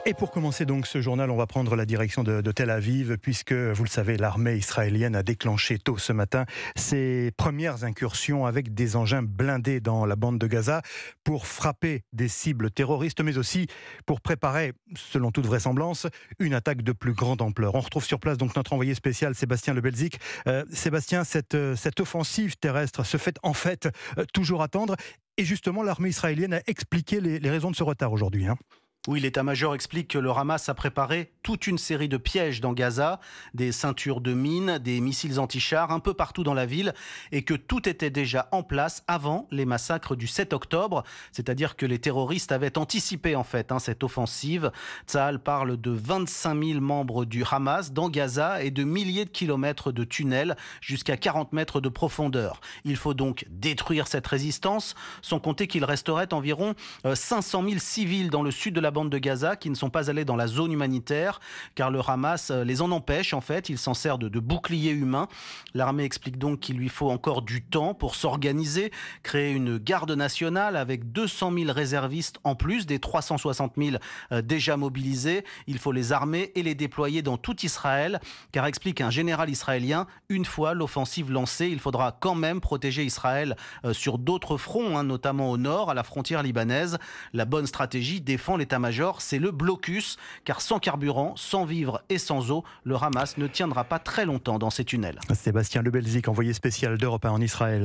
Et pour commencer donc ce journal, on va prendre la direction de Tel Aviv, puisque, vous le savez, l'armée israélienne a déclenché tôt ce matin ses premières incursions avec des engins blindés dans la bande de Gaza pour frapper des cibles terroristes, mais aussi pour préparer, selon toute vraisemblance, une attaque de plus grande ampleur. On retrouve sur place donc notre envoyé spécial Sébastien Lebelzik. Sébastien, cette offensive terrestre se fait en fait toujours attendre. Et justement, l'armée israélienne a expliqué les raisons de ce retard aujourd'hui. Oui, l'état-major explique que le Hamas a préparé toute une série de pièges dans Gaza, des ceintures de mines, des missiles anti-chars un peu partout dans la ville, et que tout était déjà en place avant les massacres du 7 octobre, c'est-à-dire que les terroristes avaient anticipé cette offensive. Tsahal parle de 25 000 membres du Hamas dans Gaza et de milliers de kilomètres de tunnels jusqu'à 40 mètres de profondeur. Il faut donc détruire cette résistance, sans compter qu'il resterait environ 500 000 civils dans le sud de la bande de Gaza qui ne sont pas allés dans la zone humanitaire car le Hamas les en empêche il s'en sert de bouclier humain. L'armée explique donc qu'il lui faut encore du temps pour s'organiser, créer une garde nationale avec 200 000 réservistes en plus des 360 000 déjà mobilisés. Il faut les armer et les déployer dans tout Israël car, explique un général israélien, une fois l'offensive lancée, il faudra quand même protéger Israël sur d'autres fronts, notamment au nord, à la frontière libanaise. La bonne stratégie, défend l'état-major, c'est le blocus, car sans carburant, sans vivres et sans eau, le Hamas ne tiendra pas très longtemps dans ces tunnels. Sébastien Lebelzik, envoyé spécial d'Europe 1 en Israël.